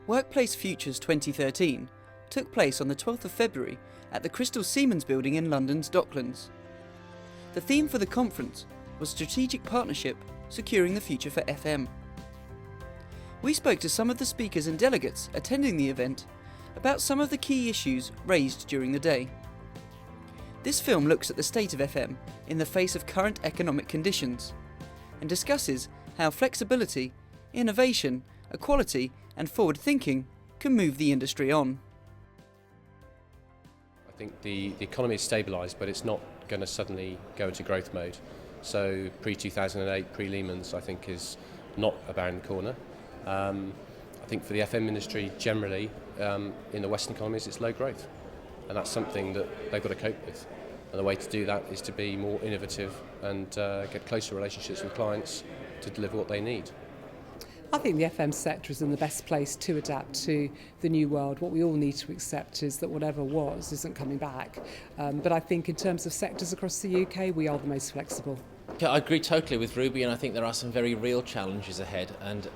Workplace Futures 2013 took place on the 12th of February at the Crystal Siemens building in London's Docklands. The theme for the conference was Strategic Partnership, Securing the Future for FM. We spoke to some of the speakers and delegates attending the event about some of the key issues raised during the day. This film looks at the state of FM in the face of current economic conditions and discusses how flexibility, innovation, equality and forward thinking can move the industry on. I think the economy is stabilised, but it's not going to suddenly go into growth mode. So pre-2008, pre-Lehman's, I think is not about the corner. I think for the FM industry generally, in the Western economies, it's low growth. And that's something that they've got to cope with. And the way to do that is to be more innovative and get closer relationships with clients to deliver what they need. I think the FM sector is in the best place to adapt to the new world. What we all need to accept is that whatever was isn't coming back. But I think in terms of sectors across the UK, we are the most flexible. Yeah, I agree totally with Ruby, and I think there are some very real challenges ahead. And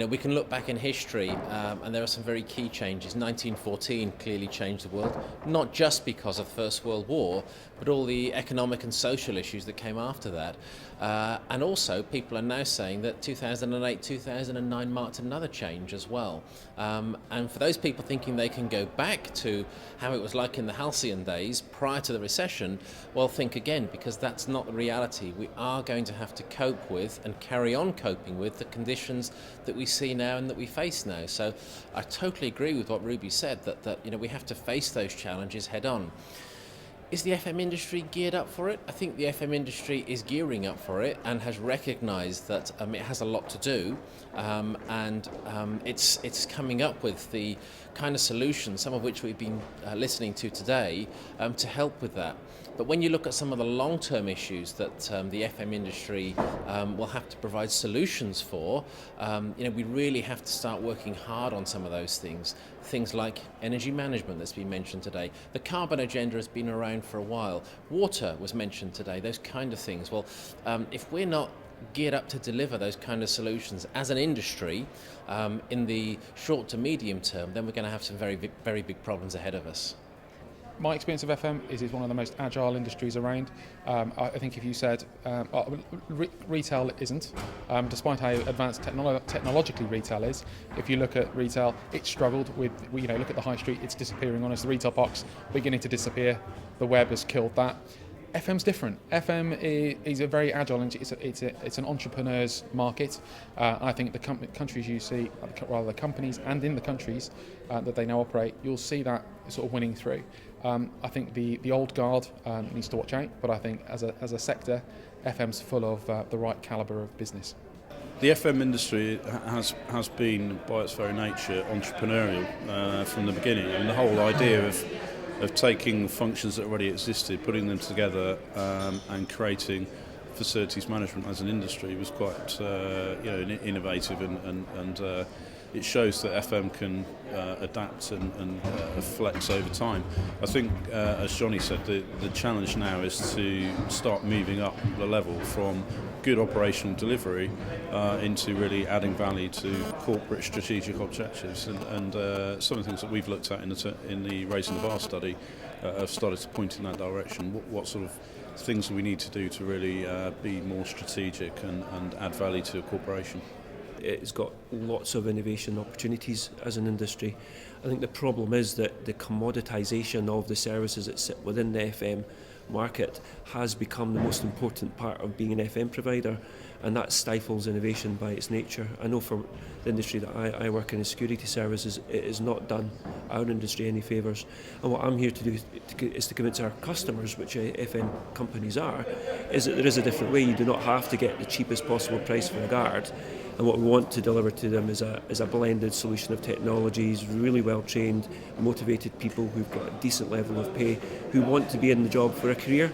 we can look back in history, and there are some very key changes. 1914 clearly changed the world, not just because of the First World War, but all the economic and social issues that came after that. And also, people are now saying that 2008, 2009 marked another change as well. And for those people thinking they can go back to how it was like in the halcyon days prior to the recession, well, think again, because that's not the reality. We are going to have to cope with and carry on coping with the conditions that we see now and that we face now. So I totally agree with what Ruby said, that we have to face those challenges head on. Is the FM industry geared up for it? I think the FM industry is gearing up for it and has recognised that it has a lot to do, and it's coming up with the kind of solutions, some of which we've been listening to today, to help with that. But when you look at some of the long-term issues that the FM industry will have to provide solutions for, we really have to start working hard on some of those things. Things like energy management that's been mentioned today. The carbon agenda has been around for a while. Water was mentioned today, those kind of things. Well, if we're not geared up to deliver those kind of solutions as an industry in the short to medium term, then we're going to have some very, very big problems ahead of us. My experience of FM is it's one of the most agile industries around. I think if you said retail isn't, despite how advanced technologically retail is, if you look at retail, it's struggled with, look at the high street, it's disappearing on us, the retail box beginning to disappear, the web has killed that. FM's different. FM is a very agile, and it's an entrepreneur's market. I think the countries you see, rather the companies and in the countries that they now operate, you'll see that sort of winning through. I think the old guard needs to watch out, but I think as a sector, FM's full of the right calibre of business. The FM industry has been, by its very nature, entrepreneurial from the beginning, and the whole idea of taking functions that already existed, putting them together and creating facilities management as an industry was quite innovative, and it shows that FM can adapt and flex over time. I think, as Johnny said, the challenge now is to start moving up the level from good operational delivery into really adding value to corporate strategic objectives. And some of the things that we've looked at in the Raising the Bar study have started to point in that direction. What sort of things do we need to do to really be more strategic and add value to a corporation? It's got lots of innovation opportunities as an industry. I think the problem is that the commoditisation of the services that sit within the FM market has become the most important part of being an FM provider, and that stifles innovation by its nature. I know for the industry that I work in, security services, it has not done our industry any favours. And what I'm here to do is to convince our customers, which FM companies are, is that there is a different way. You do not have to get the cheapest possible price for a guard. And what we want to deliver to them is a blended solution of technologies, really well trained, motivated people who've got a decent level of pay, who want to be in the job for a career.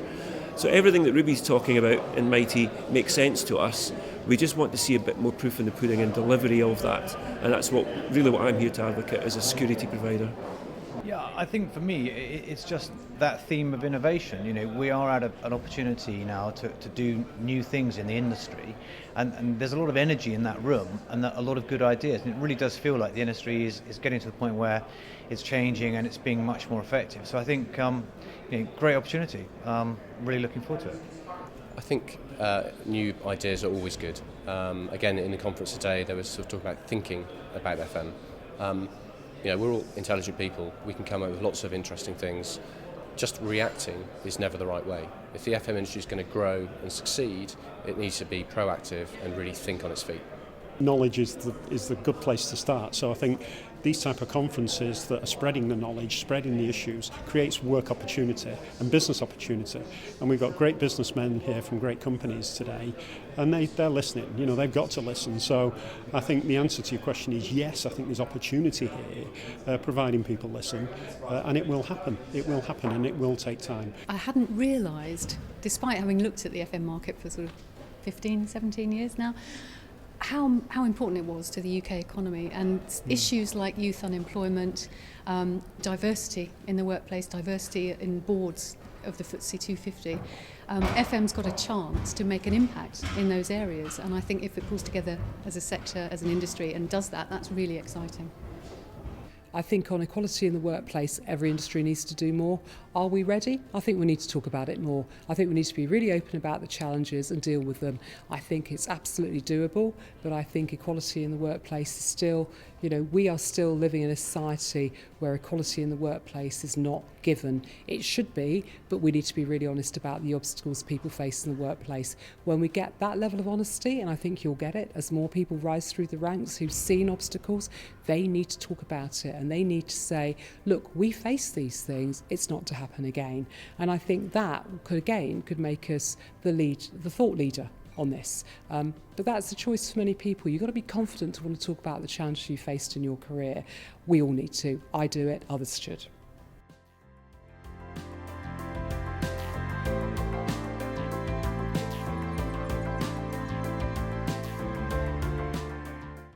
So everything that Ruby's talking about in Mighty makes sense to us. We just want to see a bit more proof in the pudding and delivery of that. And that's what I'm here to advocate as a security provider. Yeah, I think for me, it's just that theme of innovation. You know, we are at an opportunity now to do new things in the industry, and there's a lot of energy in that room and a lot of good ideas. And it really does feel like the industry is getting to the point where it's changing and it's being much more effective. So I think, great opportunity. Really looking forward to it. I think new ideas are always good. Again, in the conference today, there was sort of talk about thinking about FM. We're all intelligent people. We can come up with lots of interesting things. Just reacting is never the right way. If the FM industry is going to grow and succeed, it needs to be proactive and really think on its feet. Knowledge is the good place to start. So I think these type of conferences that are spreading the knowledge, spreading the issues, creates work opportunity and business opportunity. And we've got great businessmen here from great companies today, and they're listening. You know, they've got to listen. So I think the answer to your question is yes. I think there's opportunity here, providing people listen, and it will happen. It will happen, and it will take time. I hadn't realised, despite having looked at the FM market for sort of 15, 17 years now, how important it was to the UK economy, and issues like youth unemployment, diversity in the workplace, diversity in boards of the FTSE 250. FM's got a chance to make an impact in those areas, and I think if it pulls together as a sector, as an industry, and does that, that's really exciting. I think on equality in the workplace, every industry needs to do more. Are we ready? I think we need to talk about it more. I think we need to be really open about the challenges and deal with them. I think it's absolutely doable, but I think equality in the workplace is still, we are still living in a society where equality in the workplace is not given. It should be, but we need to be really honest about the obstacles people face in the workplace. When we get that level of honesty, and I think you'll get it, as more people rise through the ranks who've seen obstacles, they need to talk about it, and they need to say, look, we face these things, it's not to happen again. And I think that could make us the thought leader on this. But that's a choice for many people. You've got to be confident to want to talk about the challenges you faced in your career. We all need to. I do it, others should.